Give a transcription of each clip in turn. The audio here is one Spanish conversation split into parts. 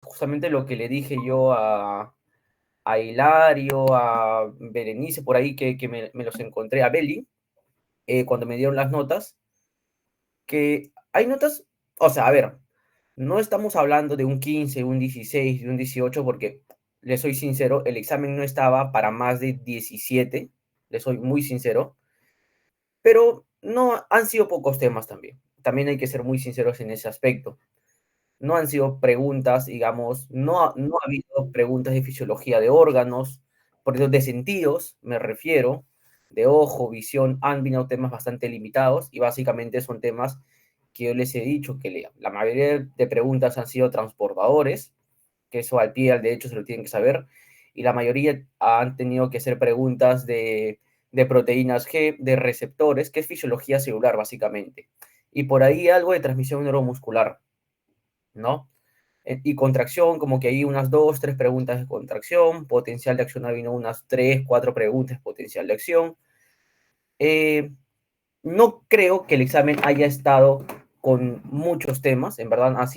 justamente lo que le dije yo a Hilario, a Berenice, por ahí que me los encontré, a Beli, cuando me dieron las notas, que hay notas, o sea, a ver, no estamos hablando de un 15, un 16, de un 18, porque le soy sincero, el examen no estaba para más de 17, le soy muy sincero, pero no han sido pocos temas también. También hay que ser muy sinceros en ese aspecto. No han sido preguntas, digamos, no ha habido preguntas de fisiología de órganos, por eso de sentidos, me refiero, de ojo, visión, han venido temas bastante limitados y básicamente son temas que yo les he dicho que la mayoría de preguntas han sido transportadores, que eso al pie al derecho se lo tienen que saber, y la mayoría han tenido que ser preguntas de proteínas G, de receptores, que es fisiología celular básicamente, y por ahí algo de transmisión neuromuscular, ¿no? Y contracción, como que hay unas dos, tres preguntas de contracción, potencial de acción vino unas tres, cuatro preguntas, potencial de acción. Eh, no creo que el examen haya estado con muchos temas, en verdad han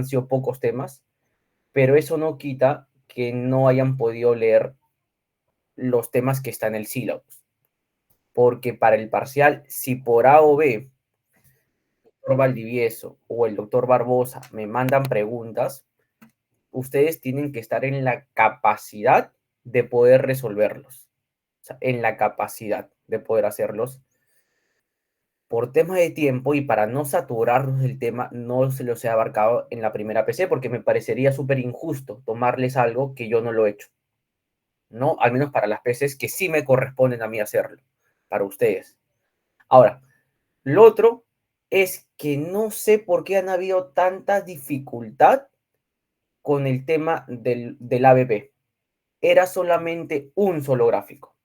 sido pocos temas, pero eso no quita que no hayan podido leer los temas que están en el sílabus, porque para el parcial, si por A o B, el doctor Valdivieso o el doctor Barbosa me mandan preguntas, ustedes tienen que estar en la capacidad de poder resolverlos, o sea, en la capacidad de poder hacerlos. Por tema de tiempo y para no saturarnos del tema, no se los he abarcado en la primera PC porque me parecería súper injusto tomarles algo que yo no lo he hecho, ¿no? Al menos para las PCs que sí me corresponden a mí hacerlo, para ustedes. Ahora, lo otro es que no sé por qué han habido tanta dificultad con el tema del ABP. Era solamente un solo gráfico.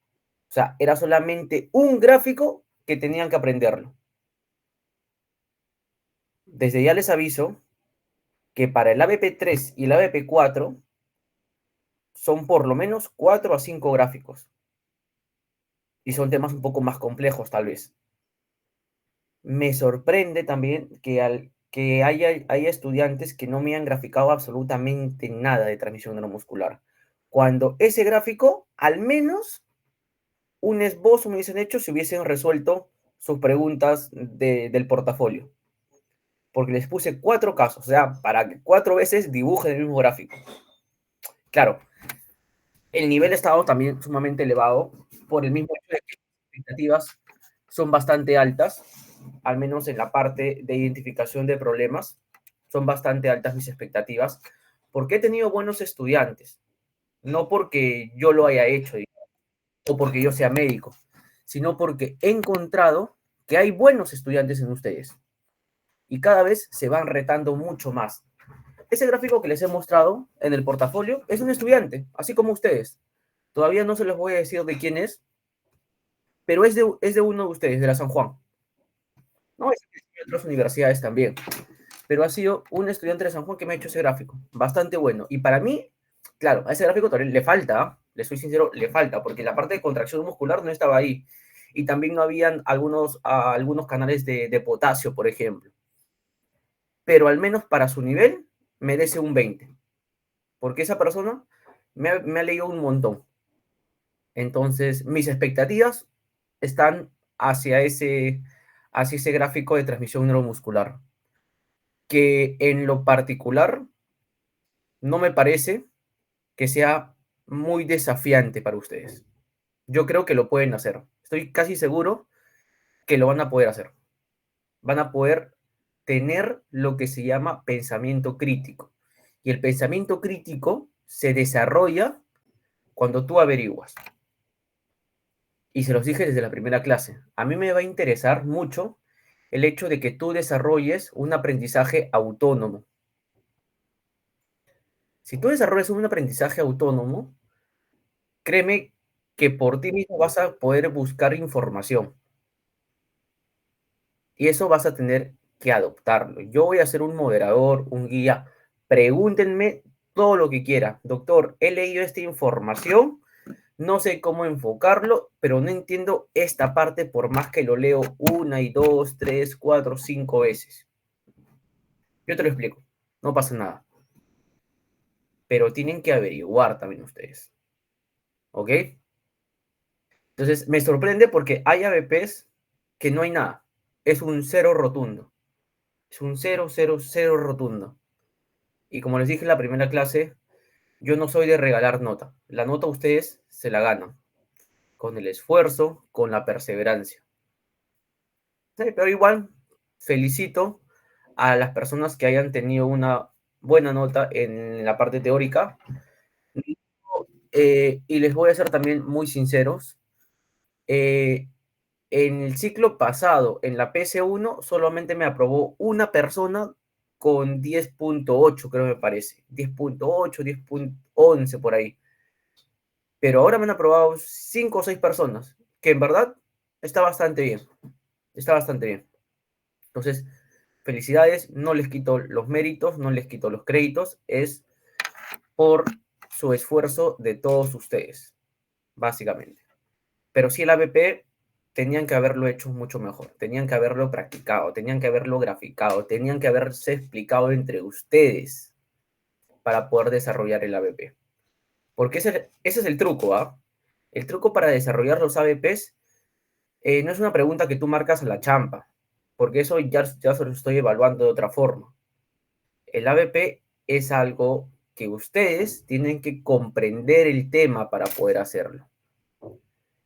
O sea, era solamente un gráfico que tenían que aprenderlo. Desde ya les aviso que para el ABP3 y el ABP4 son por lo menos 4 a 5 gráficos. Y son temas un poco más complejos, tal vez. Me sorprende también que haya estudiantes que no me han graficado absolutamente nada de transmisión neuromuscular. Cuando ese gráfico, al menos un esbozo me hubiesen hecho si hubiesen resuelto sus preguntas del portafolio. Porque les puse 4 casos, o sea, para que 4 veces dibujen el mismo gráfico. Claro, el nivel ha estado también sumamente elevado por el mismo hecho de que las expectativas son bastante altas, al menos en la parte de identificación de problemas, son bastante altas mis expectativas, porque he tenido buenos estudiantes, no porque yo lo haya hecho, digamos, o porque yo sea médico, sino porque he encontrado que hay buenos estudiantes en ustedes y cada vez se van retando mucho más. Ese gráfico que les he mostrado en el portafolio es un estudiante, así como ustedes. Todavía no se les voy a decir de quién es, pero es de uno de ustedes, de la San Juan. No, es de otras universidades también. Pero ha sido un estudiante de San Juan que me ha hecho ese gráfico. Bastante bueno. Y para mí, claro, a ese gráfico todavía le falta, le soy sincero, le falta, porque la parte de contracción muscular no estaba ahí. Y también no habían algunos canales de potasio, por ejemplo. Pero al menos para su nivel, merece un 20. Porque esa persona me ha leído un montón. Entonces, mis expectativas están hacia ese gráfico de transmisión neuromuscular, que en lo particular no me parece que sea muy desafiante para ustedes. Yo creo que lo pueden hacer. Estoy casi seguro que lo van a poder hacer. Van a poder tener lo que se llama pensamiento crítico. Y el pensamiento crítico se desarrolla cuando tú averiguas. Y se los dije desde la primera clase. A mí me va a interesar mucho el hecho de que tú desarrolles un aprendizaje autónomo. Si tú desarrollas un aprendizaje autónomo, créeme que por ti mismo vas a poder buscar información y eso vas a tener que adoptarlo. Yo voy a ser un moderador, un guía. Pregúntenme todo lo que quiera. Doctor, he leído esta información, no sé cómo enfocarlo, pero no entiendo esta parte por más que lo leo una y dos, tres, cuatro, cinco veces. Yo te lo explico, no pasa nada. pero tienen que averiguar también ustedes, ¿ok? Entonces, me sorprende porque hay ABPs que no hay nada. Es un cero rotundo. Es un cero, cero, cero rotundo. Y como les dije en la primera clase, yo no soy de regalar nota. La nota ustedes se la ganan con el esfuerzo, con la perseverancia. Sí, pero igual felicito a las personas que hayan tenido una buena nota en la parte teórica. Y les voy a ser también muy sinceros. Eh, en el ciclo pasado, en la PS1, solamente me aprobó una persona con 10.8, creo me parece. 10.8, 10.11 por ahí. Pero ahora me han aprobado 5 o 6 personas, que en verdad está bastante bien. Está bastante bien. Entonces, felicidades, no les quito los méritos, no les quito los créditos, es por su esfuerzo de todos ustedes, básicamente. Pero sí el ABP tenían que haberlo hecho mucho mejor, tenían que haberlo practicado, tenían que haberlo graficado, tenían que haberse explicado entre ustedes para poder desarrollar el ABP. Porque ese es el truco, ¿ah? El truco para desarrollar los ABPs no es una pregunta que tú marcas a la champa, porque eso ya se lo estoy evaluando de otra forma. El ABP es algo que ustedes tienen que comprender el tema para poder hacerlo.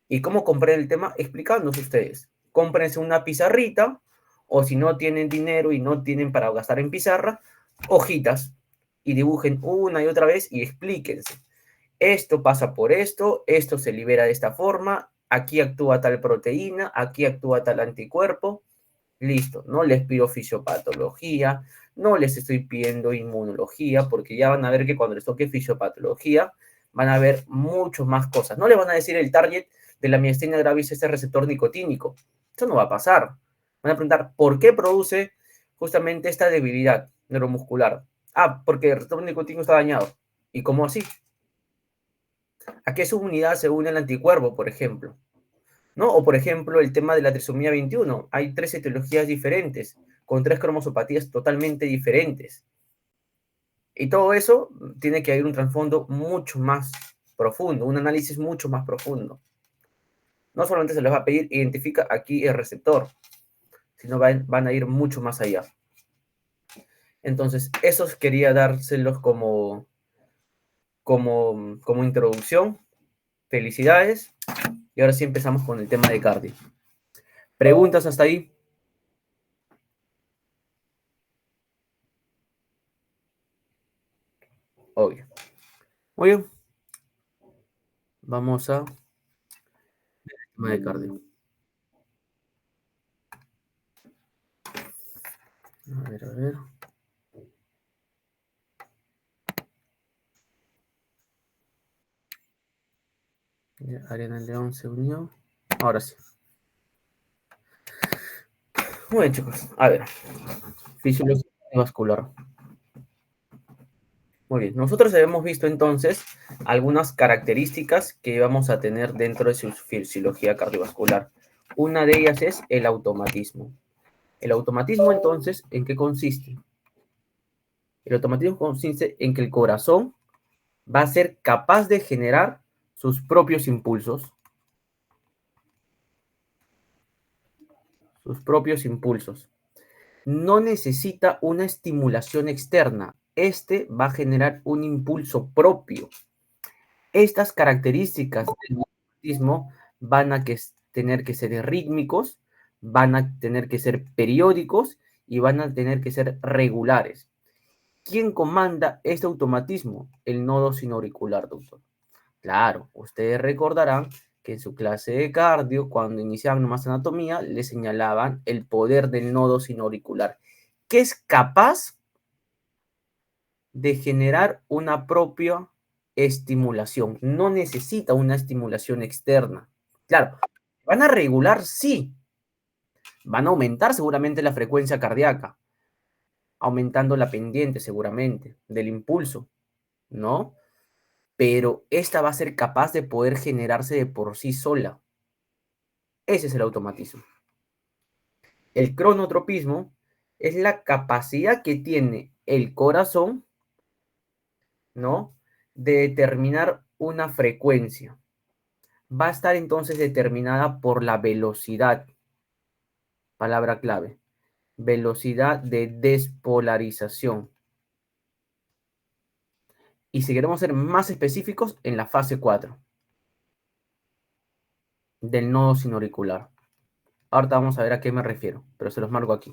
¿Y cómo comprenden el tema? Explicándose ustedes. Cómprense una pizarrita, o si no tienen dinero y no tienen para gastar en pizarra, hojitas, y dibujen una y otra vez y explíquense. Esto pasa por esto se libera de esta forma, aquí actúa tal proteína, aquí actúa tal anticuerpo, listo, no les pido fisiopatología, no les estoy pidiendo inmunología, porque ya van a ver que cuando les toque fisiopatología, van a ver muchas más cosas. No les van a decir el target de la miastenia gravis, este receptor nicotínico. Eso no va a pasar. Van a preguntar, ¿por qué produce justamente esta debilidad neuromuscular? Ah, porque el receptor nicotínico está dañado. ¿Y cómo así? ¿A qué subunidad se une el anticuerpo, por ejemplo? ¿No? O por ejemplo, el tema de la trisomía 21. Hay 3 etiologías diferentes, con 3 cromosopatías totalmente diferentes. Y todo eso tiene que haber un trasfondo mucho más profundo, un análisis mucho más profundo. No solamente se les va a pedir identifica aquí el receptor, sino van a ir mucho más allá. Entonces, esos quería dárselos como introducción. Felicidades. Y ahora sí empezamos con el tema de cardio. ¿Preguntas hasta ahí? Obvio. Muy bien. Vamos a tema de cardio. A ver, a ver. Ya, Ariana León se unió. Ahora sí. Muy bien, chicos. A ver. Fisiología vascular. Muy bien. Nosotros hemos visto entonces algunas características que vamos a tener dentro de su fisiología cardiovascular. Una de ellas es el automatismo. El automatismo, entonces, ¿en qué consiste? El automatismo consiste en que el corazón va a ser capaz de generar sus propios impulsos. Sus propios impulsos. No necesita una estimulación externa. Este va a generar un impulso propio. Estas características del automatismo van a tener que ser rítmicos, van a tener que ser periódicos y van a tener que ser regulares. ¿Quién comanda este automatismo? El nodo sinauricular, doctor. Claro, ustedes recordarán que en su clase de cardio, cuando iniciaban nomás anatomía, le señalaban el poder del nodo sinauricular, que es capaz de generar una propia estimulación. No necesita una estimulación externa. Claro, van a regular, sí. Van a aumentar seguramente la frecuencia cardíaca, aumentando la pendiente seguramente del impulso, ¿no? Pero esta va a ser capaz de poder generarse de por sí sola. Ese es el automatismo. El cronotropismo es la capacidad que tiene el corazón, ¿no? de determinar una frecuencia va a estar entonces determinada por la velocidad, palabra clave, velocidad de despolarización. Y si queremos ser más específicos, en la fase 4 del nodo sinauricular. Ahorita vamos a ver a qué me refiero, pero se los marco aquí,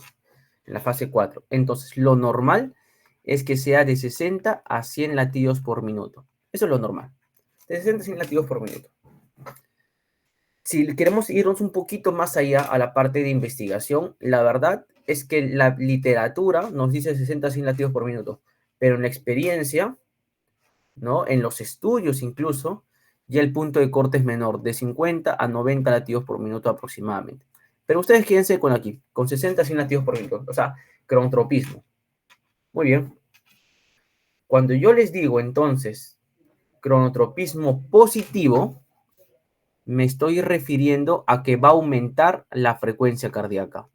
en la fase 4. Entonces, lo normal es que sea de 60 a 100 latidos por minuto. Eso es lo normal, de 60 a 100 latidos por minuto. Si queremos irnos un poquito más allá a la parte de investigación, la verdad es que la literatura nos dice 60 a 100 latidos por minuto, pero en la experiencia, ¿no? En los estudios incluso, ya el punto de corte es menor, de 50 a 90 latidos por minuto aproximadamente. Pero ustedes quédense con aquí, con 60 a 100 latidos por minuto, o sea, cronotropismo. Muy bien. Cuando yo les digo entonces cronotropismo positivo, me estoy refiriendo a que va a aumentar la frecuencia cardíaca.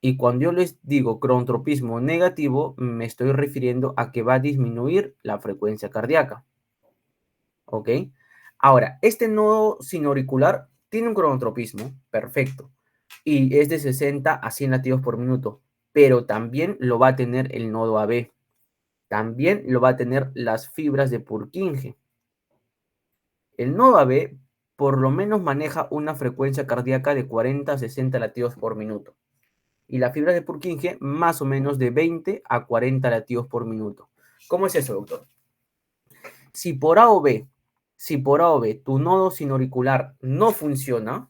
Y cuando yo les digo cronotropismo negativo, me estoy refiriendo a que va a disminuir la frecuencia cardíaca. ¿Ok? Ahora, este nodo sinauricular tiene un cronotropismo, perfecto, y es de 60 a 100 latidos por minuto, pero también lo va a tener el nodo AB. También lo va a tener las fibras de Purkinje. El nodo AB por lo menos maneja una frecuencia cardíaca de 40 a 60 latidos por minuto. Y la fibra de Purkinje más o menos de 20 a 40 latidos por minuto. ¿Cómo es eso, doctor? Si por A o B, si por A o B tu nodo sinauricular no funciona,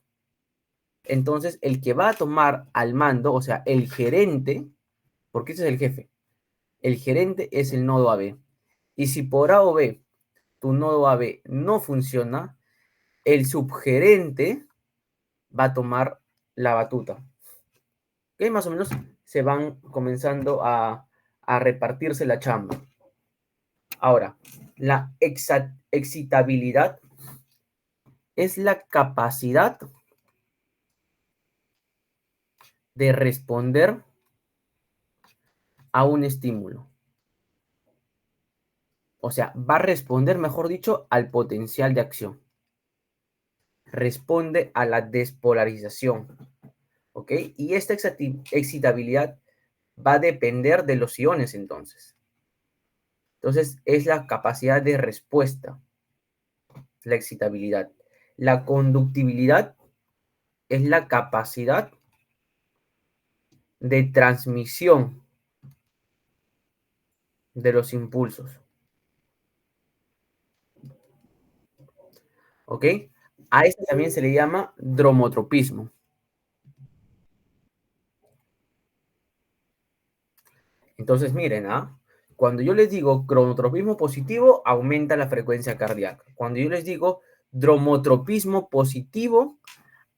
entonces el que va a tomar al mando, o sea, el gerente, porque ese es el jefe, el gerente es el nodo AB. Y si por A o B tu nodo AB no funciona, el subgerente va a tomar la batuta. ¿Ok? Más o menos se van comenzando a repartirse la chamba. Ahora, la excitabilidad es la capacidad de responder a un estímulo. O sea, va a responder, mejor dicho, al potencial de acción. Responde a la despolarización. ¿Ok? Y esta excitabilidad va a depender de los iones entonces. Entonces, es la capacidad de respuesta, la excitabilidad. La conductibilidad es la capacidad de transmisión de los impulsos. ¿Ok? A este también se le llama dromotropismo. Entonces, miren, ¿ah? Cuando yo les digo cronotropismo positivo, aumenta la frecuencia cardíaca. Cuando yo les digo dromotropismo positivo,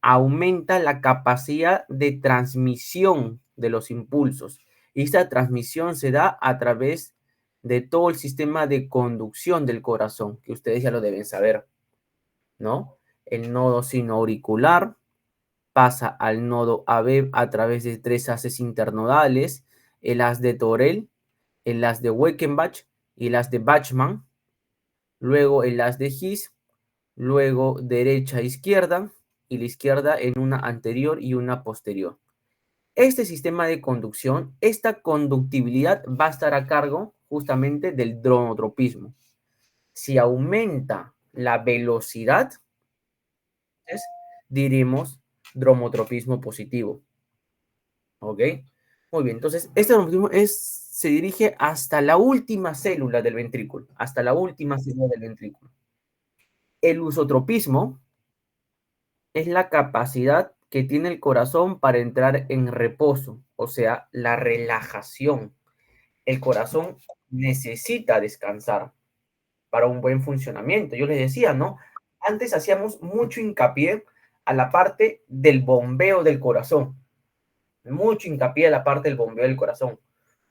aumenta la capacidad de transmisión de los impulsos. Y esta transmisión se da a través de todo el sistema de conducción del corazón, que ustedes ya lo deben saber, ¿no? El nodo sinoauricular pasa al nodo AB a través de 3 haces internodales, el haz de Torel, el haz de Weckenbach y el haz de Bachmann, luego el haz de His, luego derecha e izquierda, y la izquierda en una anterior y una posterior. Este sistema de conducción, esta conductibilidad va a estar a cargo justamente del dromotropismo. Si aumenta la velocidad, entonces diremos dromotropismo positivo. ¿Ok? Muy bien, entonces este dromotropismo se dirige hasta la última célula del ventrículo, hasta la última célula del ventrículo. El usotropismo es la capacidad que tiene el corazón para entrar en reposo, o sea, la relajación. El corazón necesita descansar para un buen funcionamiento. Yo les decía, ¿no? Antes hacíamos mucho hincapié a la parte del bombeo del corazón, mucho hincapié a la parte del bombeo del corazón.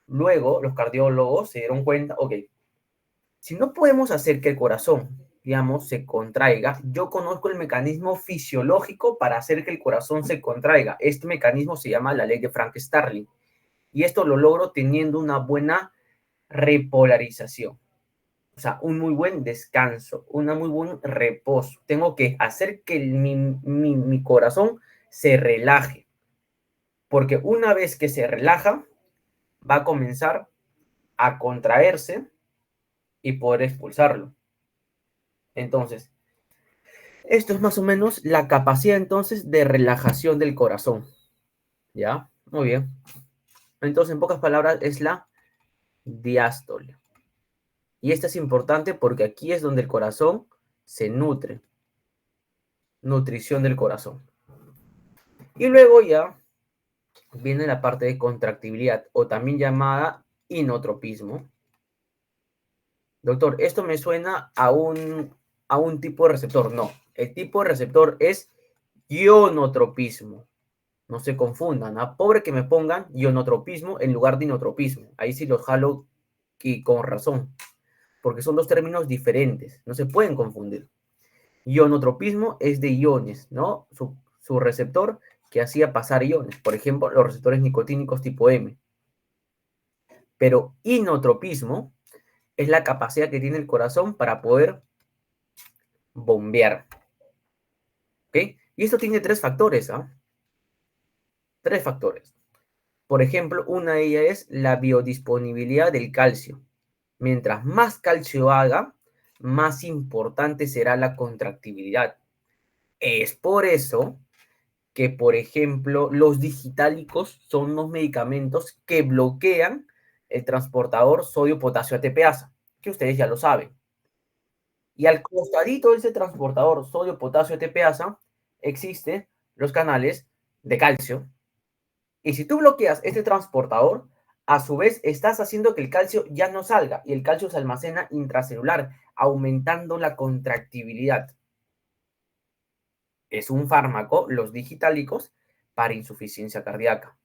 Luego los cardiólogos se dieron cuenta, ok, si no podemos hacer que el corazón, digamos, se contraiga, yo conozco el mecanismo fisiológico para hacer que el corazón se contraiga. Este mecanismo se llama la ley de Frank-Starling. Y esto lo logro teniendo una buena repolarización. sea, un muy buen descanso, un muy buen reposo. Tengo que hacer que mi corazón se relaje, porque una vez que se relaja, va a comenzar a contraerse y poder expulsarlo. Entonces, esto es más o menos la capacidad entonces de relajación del corazón. ¿Ya? Muy bien. Entonces, en pocas palabras, es la diástole. Y esta es importante porque aquí es donde el corazón se nutre. Nutrición del corazón. Y luego ya viene la parte de contractibilidad, o también llamada inotropismo. Doctor, esto me suena a un tipo de receptor. No, el tipo de receptor es ionotropismo. No se confundan, ¿ah? Pobre que me pongan ionotropismo en lugar de inotropismo. Ahí sí los jalo y con razón, porque son dos términos diferentes, no se pueden confundir. Ionotropismo es de iones, ¿no? Su receptor que hacía pasar iones, por ejemplo, los receptores nicotínicos tipo M. Pero inotropismo es la capacidad que tiene el corazón para poder bombear. ¿Ok? Y esto tiene tres factores, ¿ah? Tres factores. Por ejemplo, una de ellas es la biodisponibilidad del calcio. Mientras más calcio haga, más importante será la contractibilidad. Es por eso que, por ejemplo, los digitálicos son unos medicamentos que bloquean el transportador sodio-potasio ATPasa, que ustedes ya lo saben. Y al costadito de ese transportador sodio-potasio ATPasa existen los canales de calcio. Y si tú bloqueas este transportador, a su vez estás haciendo que el calcio ya no salga y el calcio se almacena intracelular, aumentando la contractibilidad. Es un fármaco, los digitálicos, para insuficiencia cardíaca.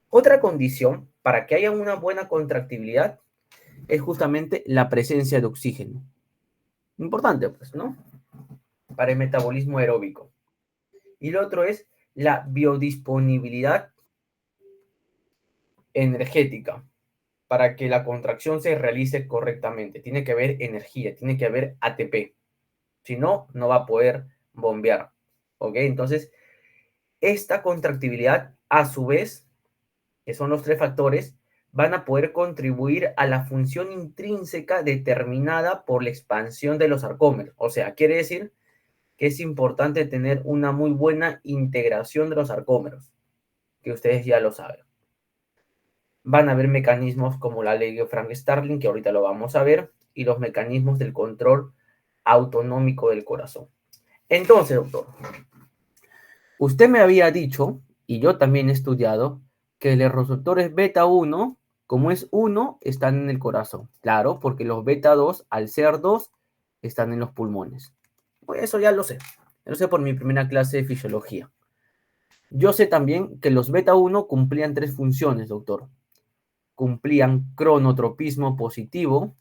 Otra condición para que haya una buena contractibilidad es justamente la presencia de oxígeno. Importante, pues, ¿no? Para el metabolismo aeróbico. Y lo otro es la biodisponibilidad energética para que la contracción se realice correctamente. Tiene que haber energía, tiene que haber ATP. Si no, no va a poder bombear. ¿Ok? Entonces, esta contractibilidad, a su vez, que son los tres factores, van a poder contribuir a la función intrínseca determinada por la expansión de los sarcómeros. O sea, quiere decir que es importante tener una muy buena integración de los sarcómeros, que ustedes ya lo saben. Van a haber mecanismos como la ley de Frank-Starling, que ahorita lo vamos a ver, y los mecanismos del control autonómico del corazón. Entonces, doctor, usted me había dicho, y yo también he estudiado, que los receptores beta 1, como es 1, están en el corazón. Claro, porque los beta 2, al ser 2, están en los pulmones. Pues eso ya lo sé. Lo sé por mi primera clase de fisiología. Yo sé también que los beta 1 cumplían tres funciones, doctor. Cumplían cronotropismo positivo,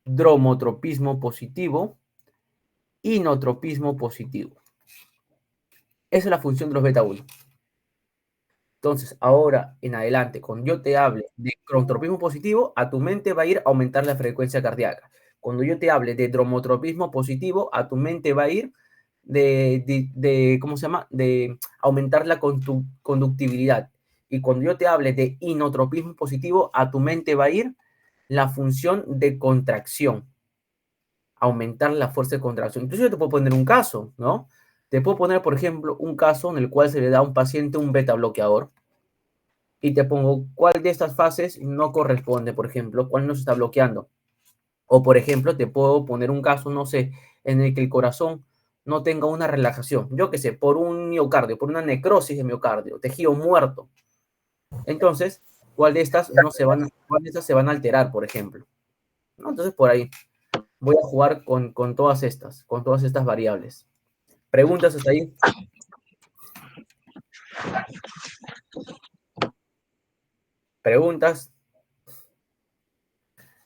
dromotropismo positivo y inotropismo positivo. Esa es la función de los beta 1. Entonces, ahora en adelante, cuando yo te hable de cronotropismo positivo, a tu mente va a ir a aumentar la frecuencia cardíaca. Cuando yo te hable de dromotropismo positivo, a tu mente va a ir ¿cómo se llama? De aumentar la conductibilidad. Y cuando yo te hable de inotropismo positivo, a tu mente va a ir la función de contracción, aumentar la fuerza de contracción. Entonces yo te puedo poner un caso, ¿no? Te puedo poner, por ejemplo, un caso en el cual se le da a un paciente un beta bloqueador y te pongo cuál de estas fases no corresponde, por ejemplo, cuál no se está bloqueando. O, por ejemplo, te puedo poner un caso, no sé, en el que el corazón no tenga una relajación. Yo qué sé, por un miocardio, por una necrosis de miocardio, tejido muerto. Entonces, ¿cuál de estas no se van, cuál de estas se van a alterar, por ejemplo? ¿No? Entonces, por ahí voy a jugar con todas estas variables. ¿Preguntas hasta ahí? ¿Preguntas?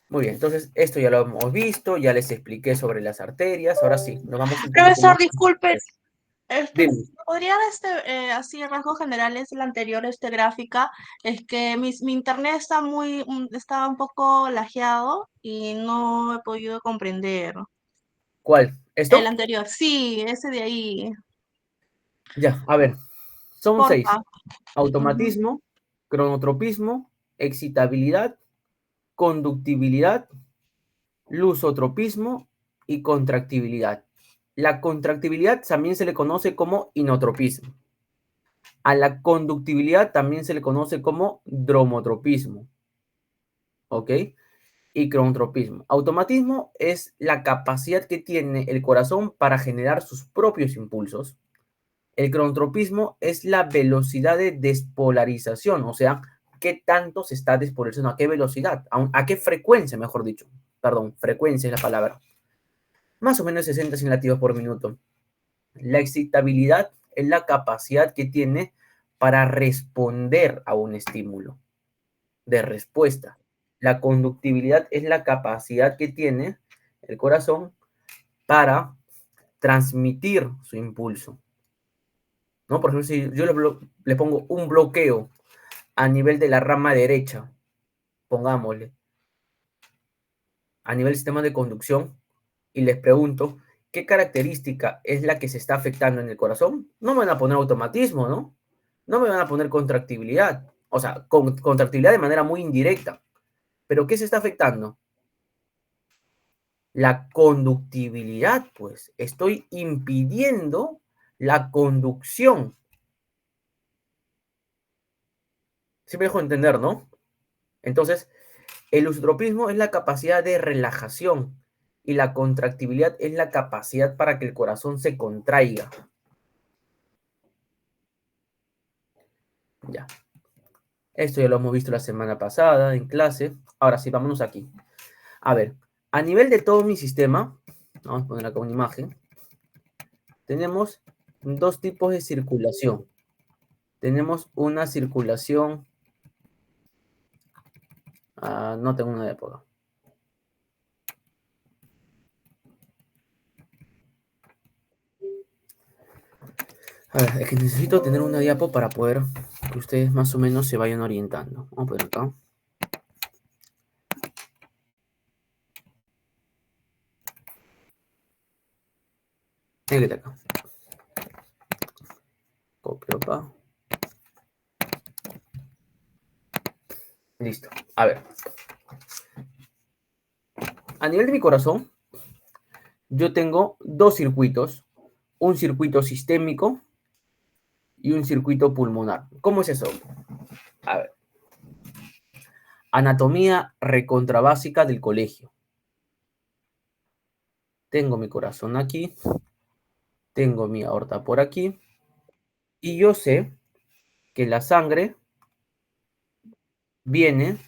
Muy bien, entonces esto ya lo hemos visto, ya les expliqué sobre las arterias. Ahora sí, nos vamos un poquito Profesor, más. disculpe, Dime, Podría así en rasgos generales, la anterior gráfica, es que mi internet está está un poco lajeado y no he podido comprender. ¿cuál? El ¿Esto? anterior, sí, ese de ahí, Ya, a ver, son porfa. 6. Ujú. Automatismo, cronotropismo, excitabilidad, conductibilidad, lusotropismo y contractibilidad. La contractibilidad también se le conoce como inotropismo. A la conductibilidad también se le conoce como dromotropismo, ¿ok? Y cronotropismo. Automatismo es la capacidad que tiene el corazón para generar sus propios impulsos. El cronotropismo es la velocidad de despolarización, o sea, qué tanto se está despolarizando, a qué velocidad, a qué frecuencia, mejor dicho. Perdón, frecuencia es la palabra. Más o menos 60 100 latidos por minuto. La excitabilidad es la capacidad que tiene para responder a un estímulo de respuesta. La conductibilidad es la capacidad que tiene el corazón para transmitir su impulso, ¿no? Por ejemplo, si yo le pongo un bloqueo a nivel de la rama derecha, pongámosle, a nivel del sistema de conducción, y les pregunto, ¿qué característica es la que se está afectando en el corazón? No me van a poner automatismo, ¿no? No me van a poner contractibilidad, o sea, contractibilidad de manera muy indirecta. ¿Pero qué se está afectando? La conductibilidad, pues. Estoy impidiendo la conducción. Sí me dejo entender, ¿no? Entonces, el lusotropismo es la capacidad de relajación y la contractibilidad es la capacidad para que el corazón se contraiga. Ya. Esto ya lo hemos visto la semana pasada en clase. Ahora sí, vámonos aquí. A ver, a nivel de todo mi sistema, vamos a poner acá una imagen, tenemos dos tipos de circulación. Tenemos una circulación, no tengo una época. A ver, es que necesito tener una diapo para poder que ustedes más o menos se vayan orientando. Vamos a poner acá. Acá. Copio acá. Listo. A ver. A nivel de mi corazón, yo tengo dos circuitos. Un circuito sistémico y un circuito pulmonar. ¿Cómo es eso? A ver. Anatomía recontrabásica del colegio. Tengo mi corazón aquí. Tengo mi aorta por aquí. Y yo sé que la sangre viene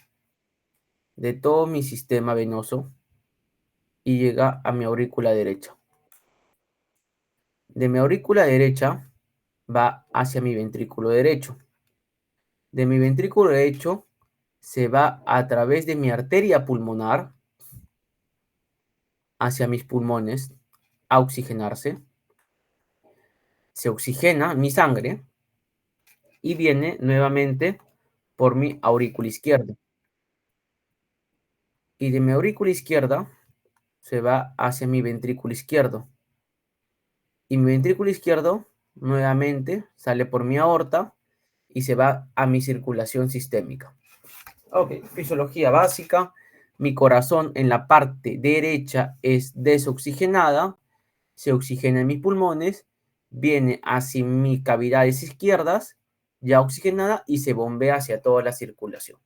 de todo mi sistema venoso y llega a mi aurícula derecha. De mi aurícula derecha va hacia mi ventrículo derecho. De mi ventrículo derecho se va a través de mi arteria pulmonar hacia mis pulmones a oxigenarse. Se oxigena mi sangre y viene nuevamente por mi aurícula izquierda. Y de mi aurícula izquierda se va hacia mi ventrículo izquierdo. Y mi ventrículo izquierdo nuevamente sale por mi aorta y se va a mi circulación sistémica. Ok, fisiología básica. Mi corazón en la parte derecha es desoxigenada, se oxigena en mis pulmones, viene hacia mis cavidades izquierdas, ya oxigenada, y se bombea hacia toda la circulación.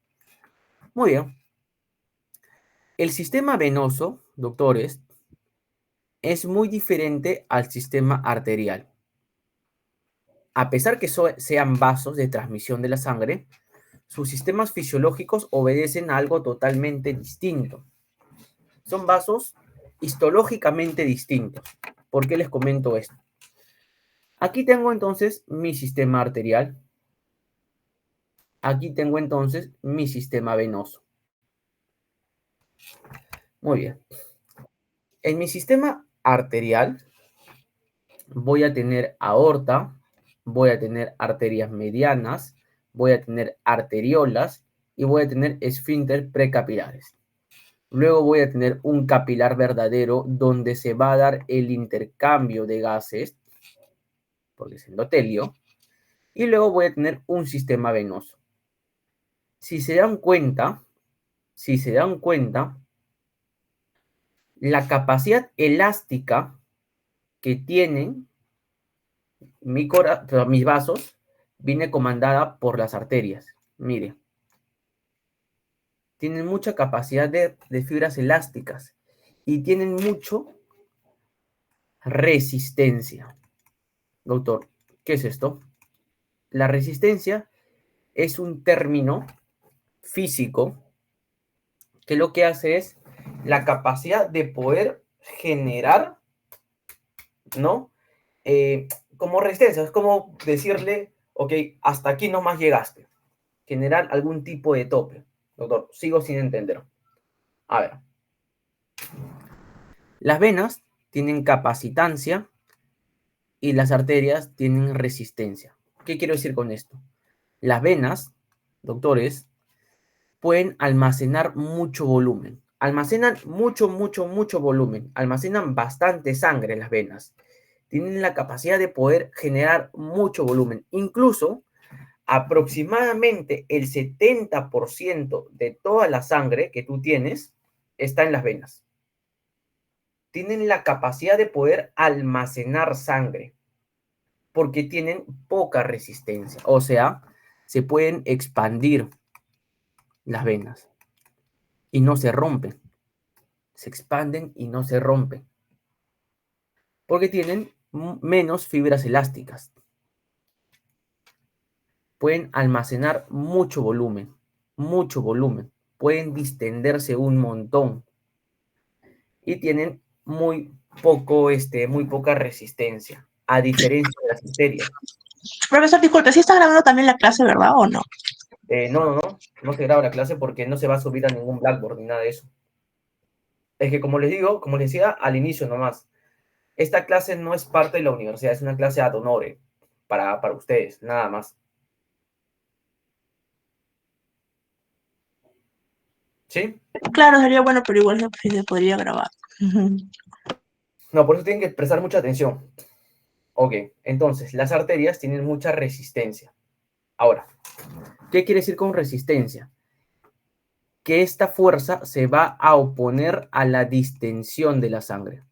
Muy bien. El sistema venoso, doctores, es muy diferente al sistema arterial. A pesar que sean vasos de transmisión de la sangre, sus sistemas fisiológicos obedecen a algo totalmente distinto. Son vasos histológicamente distintos. ¿Por qué les comento esto? Aquí tengo entonces mi sistema arterial. Aquí tengo entonces mi sistema venoso. Muy bien. En mi sistema arterial voy a tener aorta, voy a tener arterias medianas, voy a tener arteriolas y voy a tener esfínter precapilares. Luego voy a tener un capilar verdadero donde se va a dar el intercambio de gases, porque es endotelio, y luego voy a tener un sistema venoso. Si se dan cuenta, la capacidad elástica que tienen mis vasos viene comandada por las arterias. Mire, tienen mucha capacidad de fibras elásticas y tienen mucho resistencia. Doctor, ¿qué es esto? La resistencia es un término físico que lo que hace es la capacidad de poder generar, ¿no? Como resistencia, es como decirle, ok, hasta aquí nomás llegaste. Generar algún tipo de tope. Doctor, sigo sin entender. A ver. Las venas tienen capacitancia y las arterias tienen resistencia. ¿Qué quiero decir con esto? Las venas, doctores, pueden almacenar mucho volumen. Almacenan mucho volumen. Almacenan bastante sangre en las venas. Tienen la capacidad de poder generar mucho volumen. Incluso aproximadamente el 70% de toda la sangre que tú tienes está en las venas. Tienen la capacidad de poder almacenar sangre porque tienen poca resistencia. O sea, se pueden expandir las venas y no se rompen. Se expanden y no se rompen porque tienen menos fibras elásticas. Pueden almacenar mucho volumen. Pueden distenderse un montón y tienen muy poca resistencia, a diferencia de las arterias. Profesor, disculpe, ¿sí está grabando también la clase, verdad o no? No se graba la clase porque no se va a subir a ningún Blackboard ni nada de eso. Es que como les digo, como les decía al inicio nomás, esta clase no es parte de la universidad, es una clase ad honore para ustedes, nada más. ¿Sí? Claro, sería bueno, pero igual se podría grabar. No, por eso tienen que prestar mucha atención. Ok, entonces, las arterias tienen mucha resistencia. Ahora, ¿qué quiere decir con resistencia? Que esta fuerza se va a oponer a la distensión de la sangre.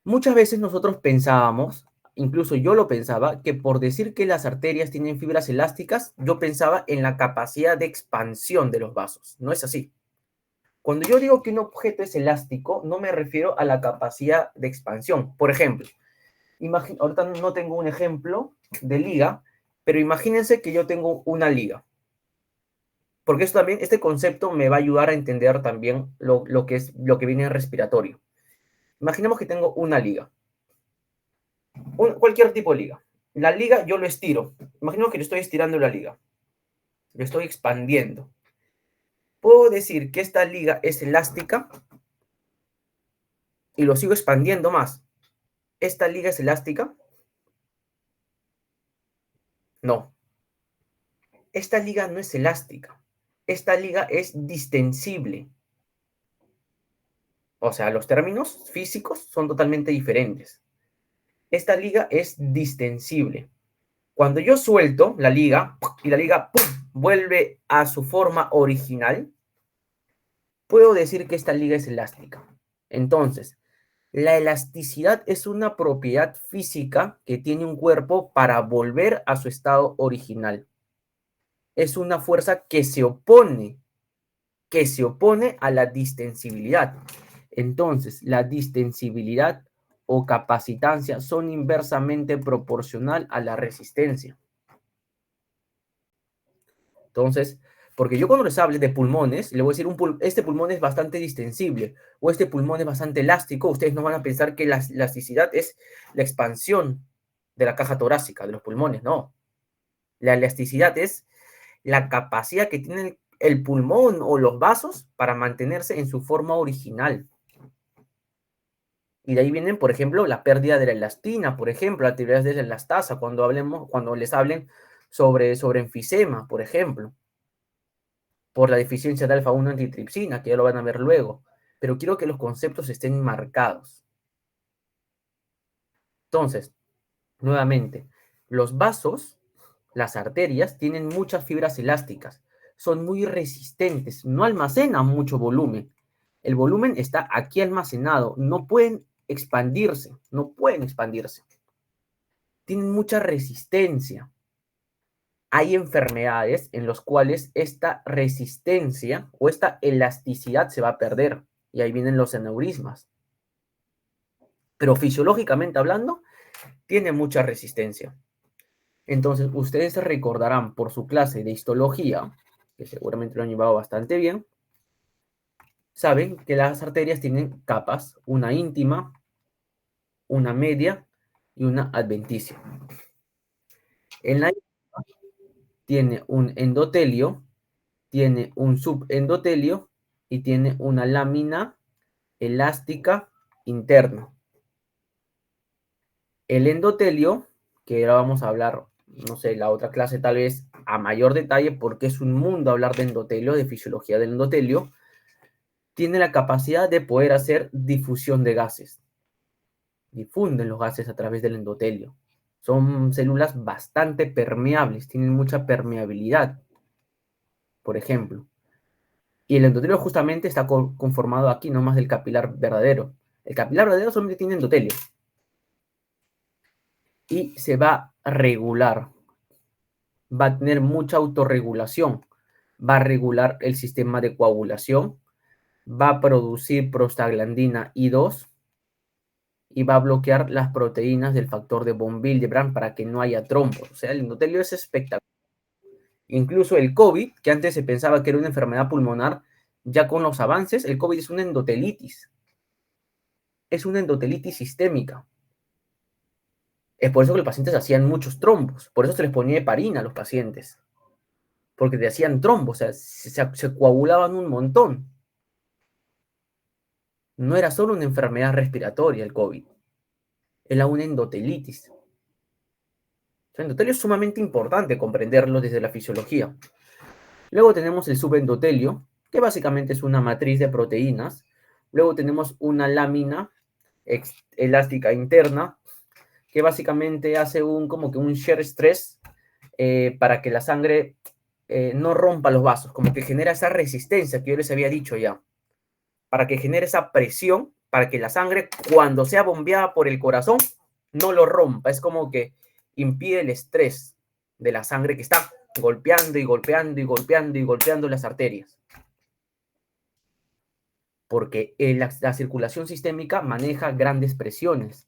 Muchas veces nosotros pensábamos, incluso yo lo pensaba, que por decir que las arterias tienen fibras elásticas, yo pensaba en la capacidad de expansión de los vasos. No es así. Cuando yo digo que un objeto es elástico, no me refiero a la capacidad de expansión. Por ejemplo, ahorita no tengo un ejemplo de liga, pero imagínense que yo tengo una liga. Porque esto también, este concepto me va a ayudar a entender también lo que viene en respiratorio. Imaginemos que tengo una liga. Cualquier tipo de liga. La liga yo lo estiro. Imagino que yo estoy estirando la liga. Lo estoy expandiendo. Puedo decir que esta liga es elástica y lo sigo expandiendo más. ¿Esta liga es elástica? No. Esta liga no es elástica. Esta liga es distensible. O sea, los términos físicos son totalmente diferentes. Esta liga es distensible. Cuando yo suelto la liga y la liga ¡pum!, vuelve a su forma original, puedo decir que esta liga es elástica. Entonces, la elasticidad es una propiedad física que tiene un cuerpo para volver a su estado original. Es una fuerza que se opone a la distensibilidad. Entonces, la distensibilidad o capacitancia son inversamente proporcional a la resistencia. Entonces, porque yo cuando les hable de pulmones, le voy a decir, este pulmón es bastante distensible o este pulmón es bastante elástico, ustedes no van a pensar que la elasticidad es la expansión de la caja torácica, de los pulmones, no. La elasticidad es la capacidad que tiene el pulmón o los vasos para mantenerse en su forma original. Y de ahí vienen, por ejemplo, la pérdida de la elastina, por ejemplo, actividades de la elastasa, cuando les hablen sobre enfisema, por ejemplo, por la deficiencia de alfa-1 antitripsina, que ya lo van a ver luego. Pero quiero que los conceptos estén marcados. Entonces, nuevamente, los vasos, las arterias, tienen muchas fibras elásticas, son muy resistentes, no almacenan mucho volumen. El volumen está aquí almacenado, no pueden expandirse, no pueden expandirse. Tienen mucha resistencia. Hay enfermedades en las cuales esta resistencia o esta elasticidad se va a perder y ahí vienen los aneurismas. Pero fisiológicamente hablando, tiene mucha resistencia. Entonces, ustedes recordarán por su clase de histología, que seguramente lo han llevado bastante bien, saben que las arterias tienen capas, una íntima, una media y una adventicia. En la tiene un endotelio, tiene un subendotelio y tiene una lámina elástica interna. El endotelio, que ahora vamos a hablar, no sé, la otra clase tal vez a mayor detalle, porque es un mundo hablar de endotelio, de fisiología del endotelio, tiene la capacidad de poder hacer difusión de gases. Difunden los gases a través del endotelio. Son células bastante permeables, tienen mucha permeabilidad, por ejemplo. Y el endotelio justamente está conformado aquí nomás del capilar verdadero. El capilar verdadero solamente tiene endotelio. Y se va a regular. Va a tener mucha autorregulación. Va a regular el sistema de coagulación. Va a producir prostaglandina I2 y va a bloquear las proteínas del factor de von Willebrand para que no haya trombos. O sea, el endotelio es espectacular. Incluso el COVID, que antes se pensaba que era una enfermedad pulmonar, ya con los avances, el COVID es una endotelitis. Es una endotelitis sistémica. Es por eso que los pacientes hacían muchos trombos. Por eso se les ponía heparina a los pacientes. Porque te hacían trombos, o sea, se coagulaban un montón. No era solo una enfermedad respiratoria el COVID. Era una endotelitis. El endotelio es sumamente importante comprenderlo desde la fisiología. Luego tenemos el subendotelio, que básicamente es una matriz de proteínas. Luego tenemos una lámina elástica interna, que básicamente hace como que un shear stress para que la sangre no rompa los vasos, como que genera esa resistencia que yo les había dicho ya, para que genere esa presión, para que la sangre, cuando sea bombeada por el corazón, no lo rompa. Es como que impide el estrés de la sangre que está golpeando y golpeando y golpeando y golpeando las arterias. Porque la circulación sistémica maneja grandes presiones.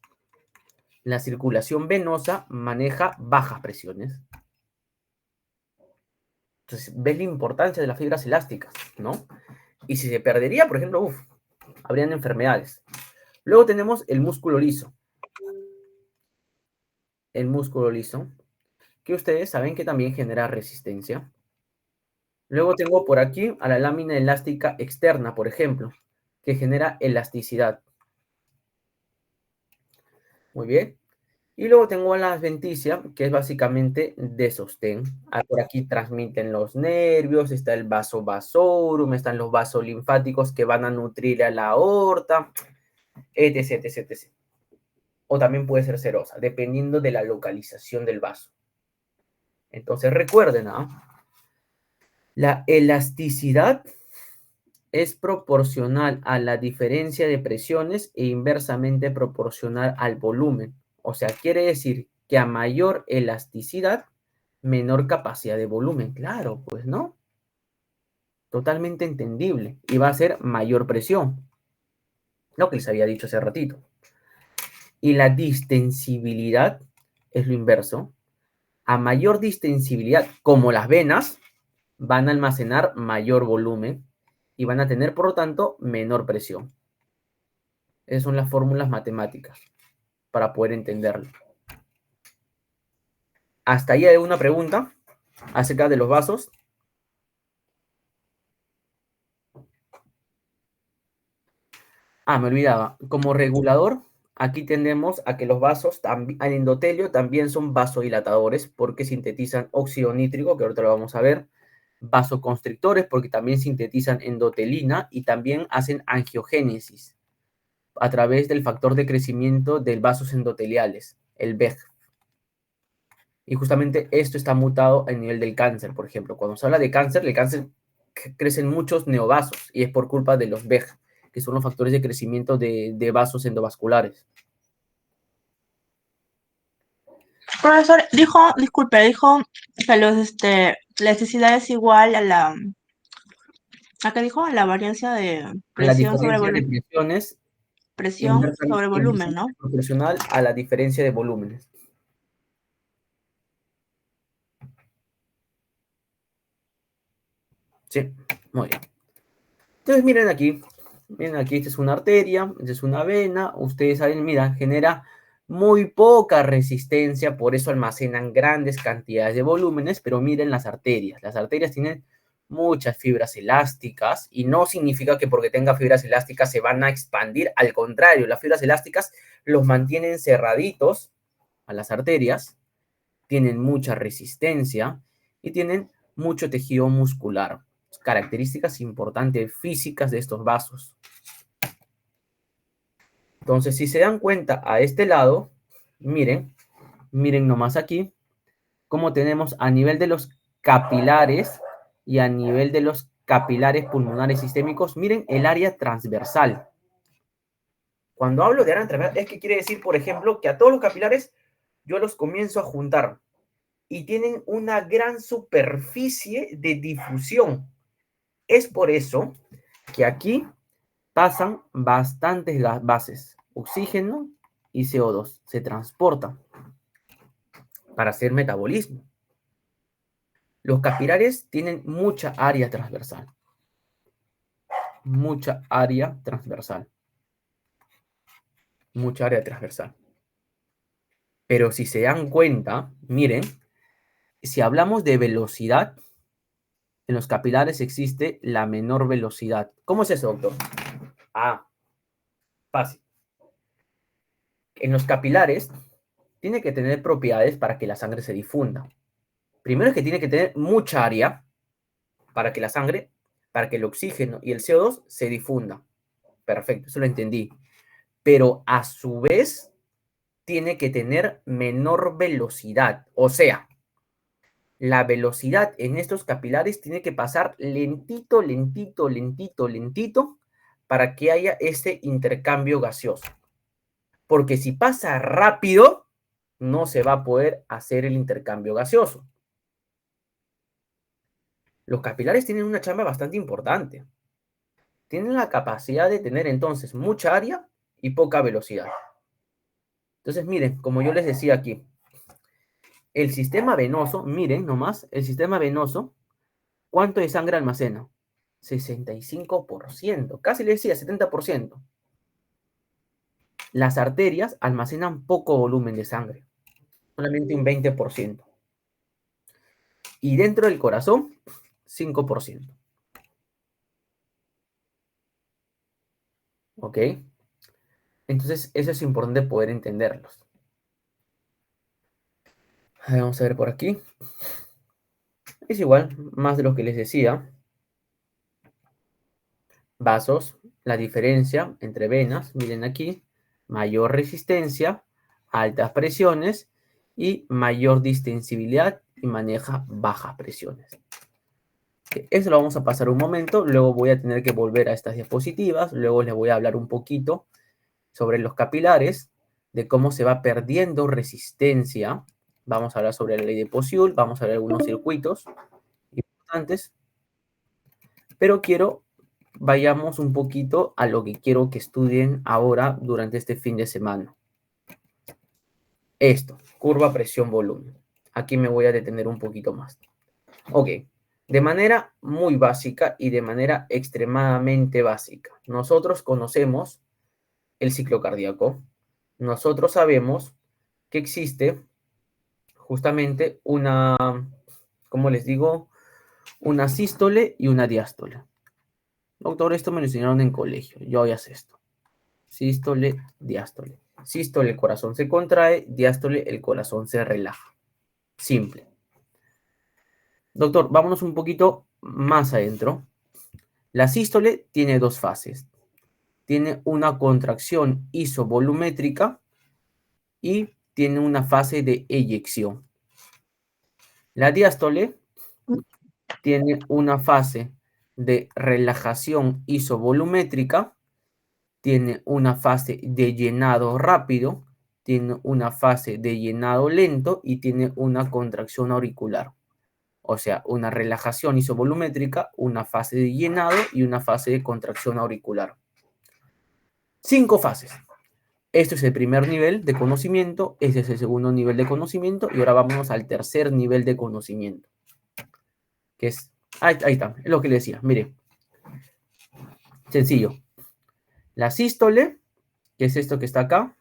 La circulación venosa maneja bajas presiones. Entonces, ves la importancia de las fibras elásticas, ¿no? Y si se perdería, por ejemplo, habrían enfermedades. Luego tenemos el músculo liso. El músculo liso, que ustedes saben que también genera resistencia. Luego tengo por aquí a la lámina elástica externa, por ejemplo, que genera elasticidad. Muy bien. Y luego tengo a la adventicia, que es básicamente de sostén. Por aquí transmiten los nervios, está el vaso vasorum, están los vasos linfáticos que van a nutrir a la aorta, etc, etc, etc. O también puede ser serosa, dependiendo de la localización del vaso. Entonces recuerden, la elasticidad es proporcional a la diferencia de presiones e inversamente proporcional al volumen. O sea, quiere decir que a mayor elasticidad, menor capacidad de volumen. Claro, pues no. Totalmente entendible. Y va a ser mayor presión. Lo que les había dicho hace ratito. Y la distensibilidad es lo inverso. A mayor distensibilidad, como las venas, van a almacenar mayor volumen y van a tener, por lo tanto, menor presión. Esas son las fórmulas matemáticas para poder entenderlo. ¿Hasta ahí hay alguna pregunta acerca de los vasos? Me olvidaba. Como regulador, aquí tendemos a que los vasos al endotelio también son vasodilatadores porque sintetizan óxido nítrico, que ahorita lo vamos a ver. Vasoconstrictores porque también sintetizan endotelina y también hacen angiogénesis a través del factor de crecimiento de vasos endoteliales, el VEG. Y justamente esto está mutado a nivel del cáncer, por ejemplo. Cuando se habla de cáncer, el cáncer crecen muchos neovasos y es por culpa de los VEG, que son los factores de crecimiento de vasos endovasculares. Profesor, dijo que la elasticidad es igual ¿a qué dijo? A la variancia de A la presión sobre diferencia de volumen, presiones presión sobre volumen, ¿no? inversamente proporcional a la diferencia de volúmenes. Sí, muy bien. Entonces miren aquí, esta es una arteria, esta es una vena, ustedes saben, mira, genera muy poca resistencia, por eso almacenan grandes cantidades de volúmenes, pero miren las arterias tienen muchas fibras elásticas y no significa que porque tenga fibras elásticas se van a expandir, al contrario, las fibras elásticas los mantienen cerraditos a las arterias, tienen mucha resistencia y tienen mucho tejido muscular, características importantes físicas de estos vasos. Entonces, si se dan cuenta a este lado, miren nomás aquí, cómo tenemos a nivel de los capilares y a nivel de los capilares pulmonares sistémicos, miren el área transversal. Cuando hablo de área transversal, es que quiere decir, por ejemplo, que a todos los capilares yo los comienzo a juntar y tienen una gran superficie de difusión. Es por eso que aquí pasan bastantes gases, oxígeno y CO2, se transportan para hacer metabolismo. Los capilares tienen mucha área transversal, mucha área transversal, mucha área transversal. Pero si se dan cuenta, miren, si hablamos de velocidad, en los capilares existe la menor velocidad. ¿Cómo es eso, doctor? Fácil. En los capilares tiene que tener propiedades para que la sangre se difunda. Primero es que tiene que tener mucha área para que la sangre, para que el oxígeno y el CO2 se difunda. Perfecto, eso lo entendí. Pero a su vez tiene que tener menor velocidad. O sea, la velocidad en estos capilares tiene que pasar lentito, lentito, lentito, lentito para que haya este intercambio gaseoso. Porque si pasa rápido, no se va a poder hacer el intercambio gaseoso. Los capilares tienen una chamba bastante importante. Tienen la capacidad de tener entonces mucha área y poca velocidad. Entonces, miren, como yo les decía aquí, el sistema venoso, miren nomás, el sistema venoso, ¿cuánto de sangre almacena? 65%, casi le decía 70%. Las arterias almacenan poco volumen de sangre, solamente un 20%. Y dentro del corazón, 5%. ¿Ok? Entonces, eso es importante poder entenderlos. Vamos a ver por aquí. Es igual, más de lo que les decía. Vasos, la diferencia entre venas, miren aquí, mayor resistencia, altas presiones y mayor distensibilidad y maneja bajas presiones. Eso lo vamos a pasar un momento, luego voy a tener que volver a estas diapositivas, luego les voy a hablar un poquito sobre los capilares, de cómo se va perdiendo resistencia. Vamos a hablar sobre la ley de Poiseuille, vamos a ver algunos circuitos importantes, pero vayamos un poquito a lo que quiero que estudien ahora durante este fin de semana. Esto, curva presión-volumen. Aquí me voy a detener un poquito más. Ok, de manera muy básica y de manera extremadamente básica. Nosotros conocemos el ciclo cardíaco. Nosotros sabemos que existe justamente una, ¿cómo les digo? Una sístole y una diástole. Doctor, esto me lo enseñaron en colegio. Yo ya sé esto. Sístole, diástole. Sístole, el corazón se contrae, diástole, el corazón se relaja. Simple. Doctor, vámonos un poquito más adentro. La sístole tiene dos fases. Tiene una contracción isovolumétrica y tiene una fase de eyección. La diástole tiene una fase de relajación isovolumétrica, tiene una fase de llenado rápido, tiene una fase de llenado lento y tiene una contracción auricular. O sea, una relajación isovolumétrica, una fase de llenado y una fase de contracción auricular. 5 fases. Este es el primer nivel de conocimiento, este es el segundo nivel de conocimiento y ahora vámonos al tercer nivel de conocimiento. Que es, ahí está, es lo que le decía, mire, sencillo. La sístole, que es esto que está acá,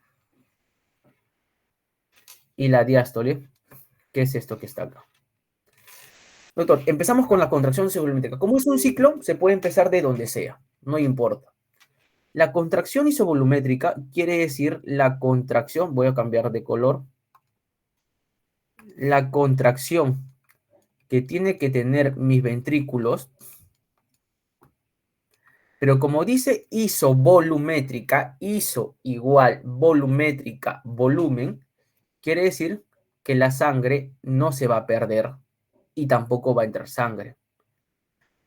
y la diástole, que es esto que está acá. Doctor, empezamos con la contracción isovolumétrica. Como es un ciclo, se puede empezar de donde sea, no importa. La contracción isovolumétrica quiere decir la contracción, voy a cambiar de color, la contracción que tiene que tener mis ventrículos, pero como dice isovolumétrica, iso igual volumétrica, volumen, quiere decir que la sangre no se va a perder y tampoco va a entrar sangre.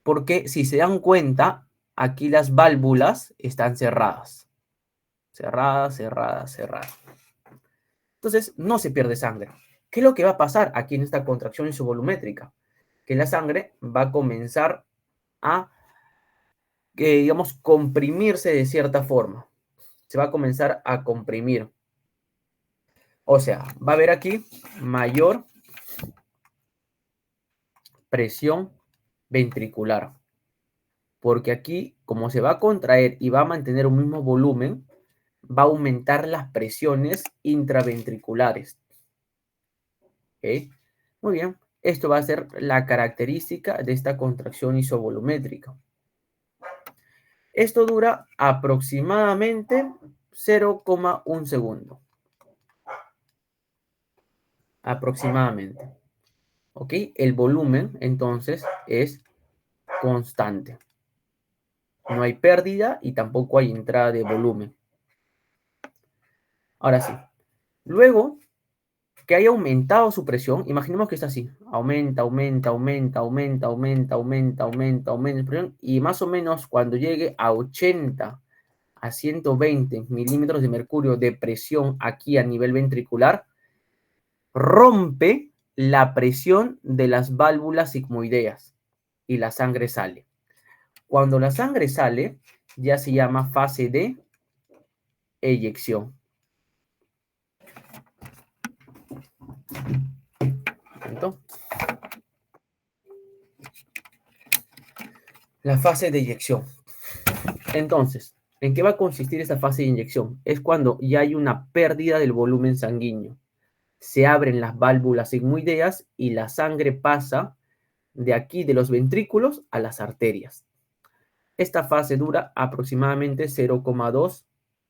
Porque si se dan cuenta, aquí las válvulas están cerradas. Cerradas, cerradas, cerradas. Entonces, no se pierde sangre. ¿Qué es lo que va a pasar aquí en esta contracción isovolumétrica? Que la sangre va a comenzar a, digamos, comprimirse de cierta forma. Se va a comenzar a comprimir. O sea, va a haber aquí mayor presión ventricular. Porque aquí, como se va a contraer y va a mantener un mismo volumen, va a aumentar las presiones intraventriculares. ¿Ok? Muy bien. Esto va a ser la característica de esta contracción isovolumétrica. Esto dura aproximadamente 0,1 segundo. Aproximadamente. ¿Ok? El volumen, entonces, es constante. No hay pérdida y tampoco hay entrada de volumen. Ahora sí. Luego que haya aumentado su presión, imaginemos que está así, aumenta, aumenta, aumenta, aumenta, aumenta, aumenta, aumenta, aumenta, presión, y más o menos cuando llegue a 80 a 120 milímetros de mercurio de presión aquí a nivel ventricular, rompe la presión de las válvulas sigmoideas y la sangre sale. Cuando la sangre sale, ya se llama fase de eyección. ¿Listo? La fase de eyección. Entonces, ¿en qué va a consistir esta fase de inyección? Es cuando ya hay una pérdida del volumen sanguíneo. Se abren las válvulas sigmoideas y la sangre pasa de aquí de los ventrículos a las arterias. Esta fase dura aproximadamente 0,2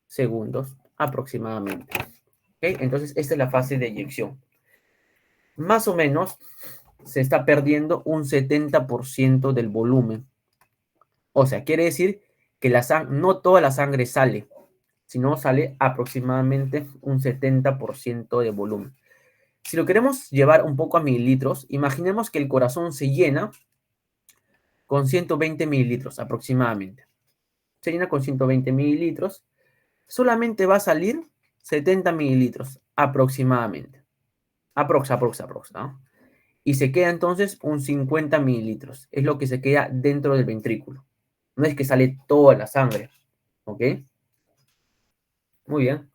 segundos aproximadamente. ¿Okay? Entonces, esta es la fase de eyección. Más o menos se está perdiendo un 70% del volumen. O sea, quiere decir que no toda la sangre sale, sino sale aproximadamente un 70% de volumen. Si lo queremos llevar un poco a mililitros, imaginemos que el corazón se llena con 120 mililitros aproximadamente. Se llena con 120 mililitros, solamente va a salir 70 mililitros aproximadamente. Aprox, ¿no? Y se queda entonces un 50 mililitros. Es lo que se queda dentro del ventrículo. No es que sale toda la sangre. ¿Ok? Muy bien.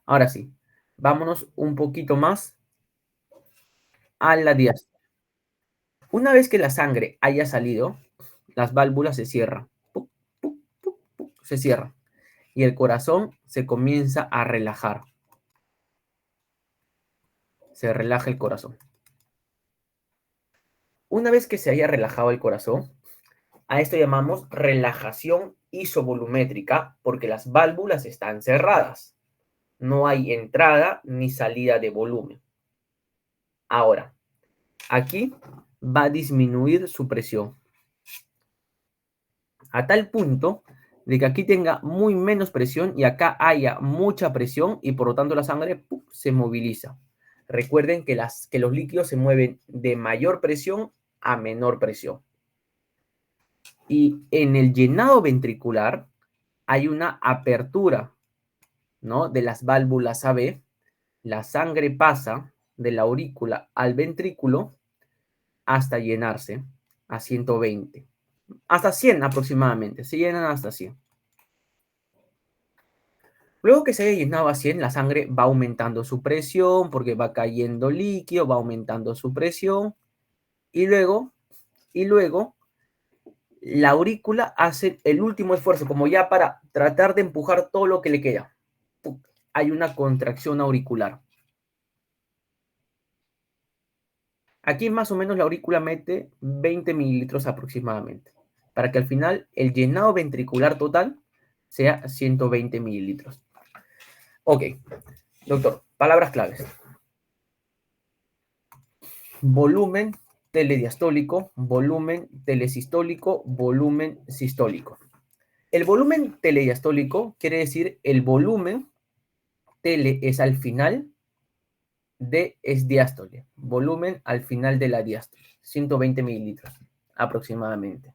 Ahora sí. Vámonos un poquito más a la diástole. Una vez que la sangre haya salido, las válvulas se cierran. ¡Puc, puc, puc, puc! Se cierran. Y el corazón se comienza a relajar. Se relaja el corazón. Una vez que se haya relajado el corazón, a esto llamamos relajación isovolumétrica porque las válvulas están cerradas. No hay entrada ni salida de volumen. Ahora, aquí va a disminuir su presión a tal punto de que aquí tenga muy menos presión y acá haya mucha presión y por lo tanto la sangre ¡pum!, se moviliza. Recuerden que los líquidos se mueven de mayor presión a menor presión. Y en el llenado ventricular hay una apertura, ¿no?, de las válvulas AB. La sangre pasa de la aurícula al ventrículo hasta llenarse a 120. Hasta 100 aproximadamente. Se llenan hasta 100. Luego que se haya llenado a 100, la sangre va aumentando su presión porque va cayendo líquido, va aumentando su presión. Y luego la aurícula hace el último esfuerzo, como ya para tratar de empujar todo lo que le queda. Hay una contracción auricular. Aquí más o menos la aurícula mete 20 mililitros aproximadamente, para que al final el llenado ventricular total sea 120 mililitros. Ok, doctor, palabras claves. Volumen telediastólico, volumen telesistólico, volumen sistólico. El volumen telediastólico quiere decir el volumen, tele es al final, D es diástole, volumen al final de la diástole, 120 mililitros aproximadamente.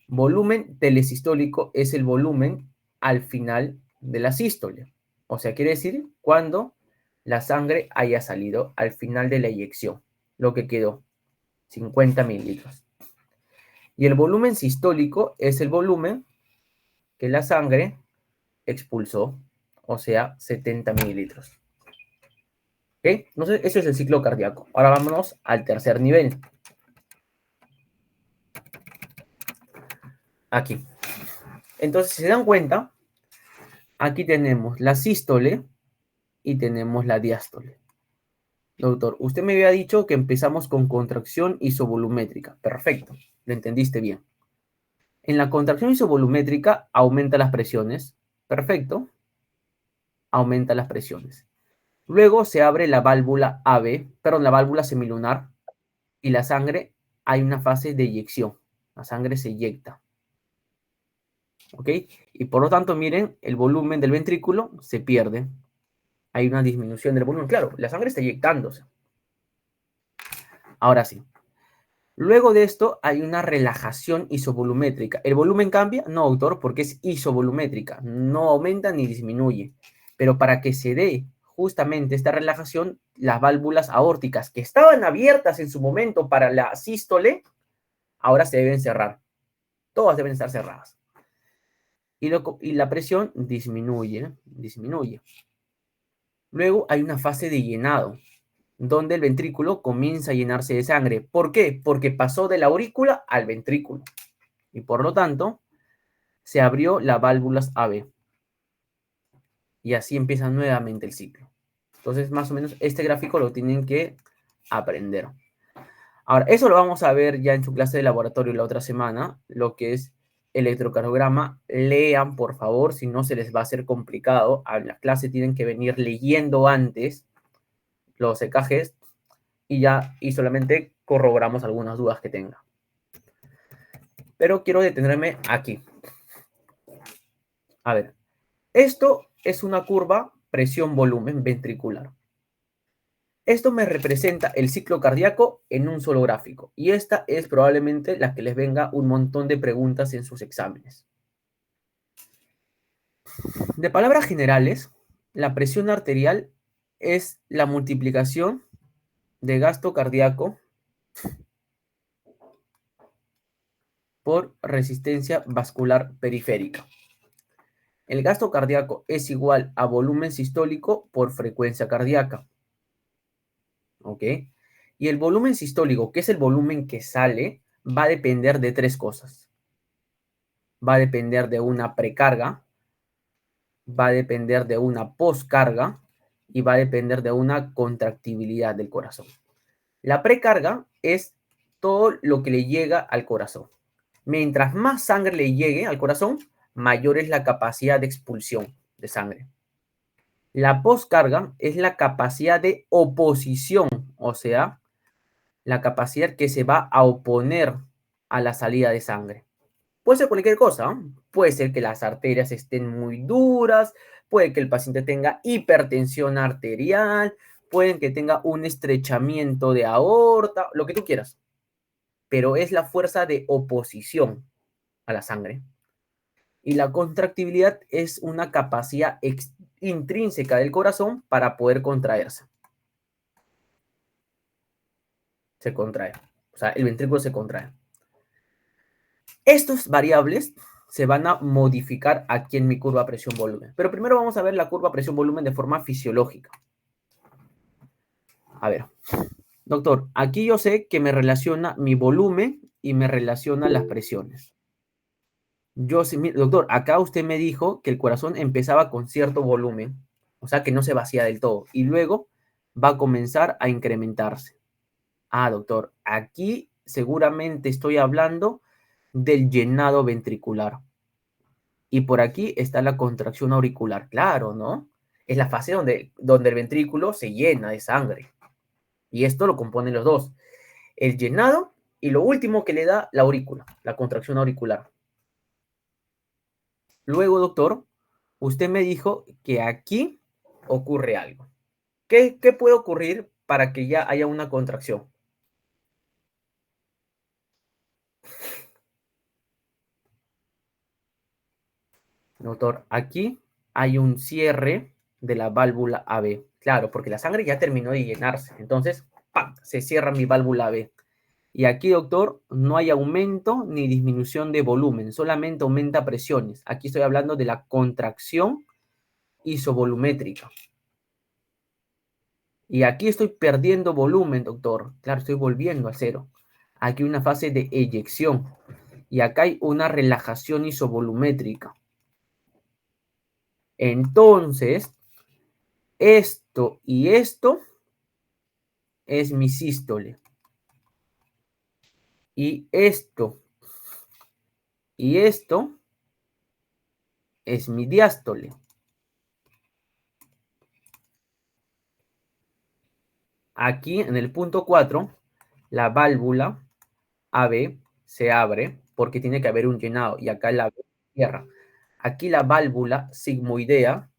Volumen telesistólico es el volumen al final de la sístole, o sea, quiere decir cuando la sangre haya salido al final de la eyección, lo que quedó, 50 mililitros. Y el volumen sistólico es el volumen que la sangre expulsó, o sea, 70 mililitros. ¿Ok? Entonces, ese es el ciclo cardíaco. Ahora vámonos al tercer nivel. Aquí. Entonces, si se dan cuenta, aquí tenemos la sístole y tenemos la diástole. Doctor, usted me había dicho que empezamos con contracción isovolumétrica. Perfecto, lo entendiste bien. En la contracción isovolumétrica aumenta las presiones. Perfecto, aumenta las presiones. Luego se abre la válvula AB, perdón, la válvula semilunar, y la sangre, hay una fase de eyección. La sangre se eyecta. ¿Ok? Y por lo tanto, miren, el volumen del ventrículo se pierde. Hay una disminución del volumen. Claro, la sangre está eyectándose. Ahora sí. Luego de esto hay una relajación isovolumétrica. ¿El volumen cambia? No, doctor, porque es isovolumétrica. No aumenta ni disminuye. Pero para que se dé justamente esta relajación, las válvulas aórticas que estaban abiertas en su momento para la sístole, ahora se deben cerrar. Todas deben estar cerradas. Y la presión disminuye. Luego hay una fase de llenado, donde el ventrículo comienza a llenarse de sangre. ¿Por qué? Porque pasó de la aurícula al ventrículo. Y por lo tanto, se abrió la válvula AB. Y así empieza nuevamente el ciclo. Entonces, más o menos, este gráfico lo tienen que aprender. Ahora, eso lo vamos a ver ya en su clase de laboratorio la otra semana, lo que es electrocardiograma. Lean, por favor, si no se les va a hacer complicado. A la clase tienen que venir leyendo antes los EKGs y solamente corroboramos algunas dudas que tenga. Pero quiero detenerme aquí. A ver, esto es una curva presión-volumen ventricular. Esto me representa el ciclo cardíaco en un solo gráfico. Y esta es probablemente la que les venga un montón de preguntas en sus exámenes. De palabras generales, la presión arterial es la multiplicación de gasto cardíaco por resistencia vascular periférica. El gasto cardíaco es igual a volumen sistólico por frecuencia cardíaca. ¿Ok? Y el volumen sistólico, que es el volumen que sale, va a depender de tres cosas. Va a depender de una precarga, va a depender de una poscarga y va a depender de una contractibilidad del corazón. La precarga es todo lo que le llega al corazón. Mientras más sangre le llegue al corazón, mayor es la capacidad de expulsión de sangre. La postcarga es la capacidad de oposición, o sea, la capacidad que se va a oponer a la salida de sangre. Puede ser cualquier cosa, ¿no? Puede ser que las arterias estén muy duras, puede que el paciente tenga hipertensión arterial, puede que tenga un estrechamiento de aorta, lo que tú quieras, pero es la fuerza de oposición a la sangre. Y la contractibilidad es una capacidad intrínseca del corazón para poder contraerse. Se contrae. O sea, el ventrículo se contrae. Estas variables se van a modificar aquí en mi curva presión-volumen. Pero primero vamos a ver la curva presión-volumen de forma fisiológica. A ver, doctor, aquí yo sé que me relaciona mi volumen y me relaciona las presiones. Yo sé, doctor, acá usted me dijo que el corazón empezaba con cierto volumen, o sea que no se vacía del todo, y luego va a comenzar a incrementarse. Ah, doctor, aquí seguramente estoy hablando del llenado ventricular. Y por aquí está la contracción auricular, claro, ¿no? Es la fase donde el ventrículo se llena de sangre. Y esto lo componen los dos, el llenado y lo último que le da la aurícula, la contracción auricular. Luego, doctor, usted me dijo que aquí ocurre algo. ¿Qué puede ocurrir para que ya haya una contracción? Doctor, aquí hay un cierre de la válvula AB. Claro, porque la sangre ya terminó de llenarse. Entonces, ¡pam!, se cierra mi válvula AB. Y aquí, doctor, no hay aumento ni disminución de volumen, solamente aumenta presiones. Aquí estoy hablando de la contracción isovolumétrica. Y aquí estoy perdiendo volumen, doctor. Claro, estoy volviendo al cero. Aquí hay una fase de eyección. Y acá hay una relajación isovolumétrica. Entonces, esto y esto es mi sístole. Y esto es mi diástole. Aquí en el punto 4, la válvula AB se abre porque tiene que haber un llenado y acá la AB cierra. Aquí la válvula sigmoidea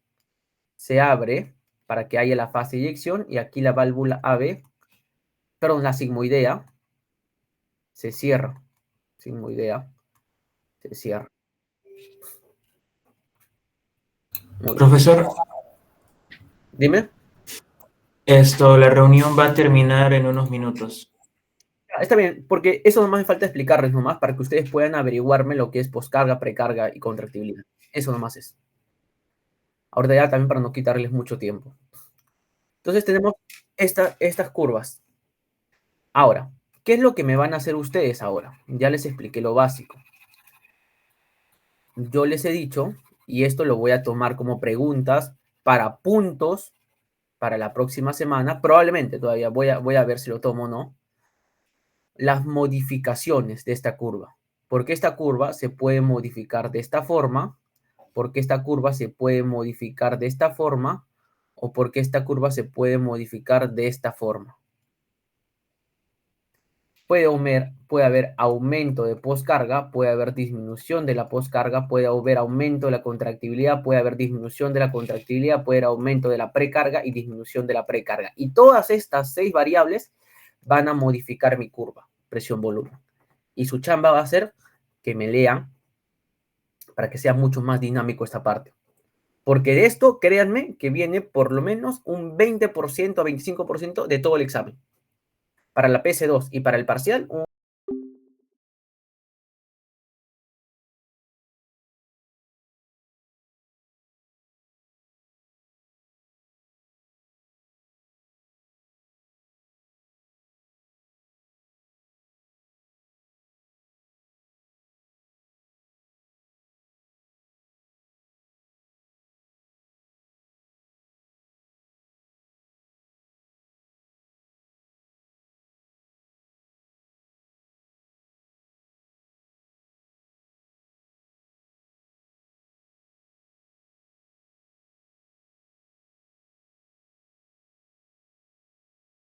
se abre para que haya la fase de eyección y aquí la válvula AB, perdón, la sigmoidea se cierra. Sigmoidea se cierra. Profesor, Dime. la reunión va a terminar en unos minutos. Está bien, porque eso nomás me falta explicarles nomás para que ustedes puedan averiguarme lo que es poscarga, precarga y contractibilidad. Eso nomás es. Ahorita ya también para no quitarles mucho tiempo. Entonces tenemos estas curvas. Ahora, ¿qué es lo que me van a hacer ustedes ahora? Ya les expliqué lo básico. Yo les he dicho, y esto lo voy a tomar como preguntas para puntos para la próxima semana, probablemente todavía voy a ver si lo tomo o no, las modificaciones de esta curva. Porque esta curva se puede modificar de esta forma, porque esta curva se puede modificar de esta forma, o porque esta curva se puede modificar de esta forma. Puede haber aumento de postcarga, puede haber disminución de la postcarga, puede haber aumento de la contractibilidad, puede haber disminución de la contractibilidad, puede haber aumento de la precarga y disminución de la precarga. Y todas estas 6 variables van a modificar mi curva, presión-volumen. Y su chamba va a ser que me lean para que sea mucho más dinámico esta parte. Porque de esto, créanme, que viene por lo menos un 20% a 25% de todo el examen. Para la PS2 y para el parcial, un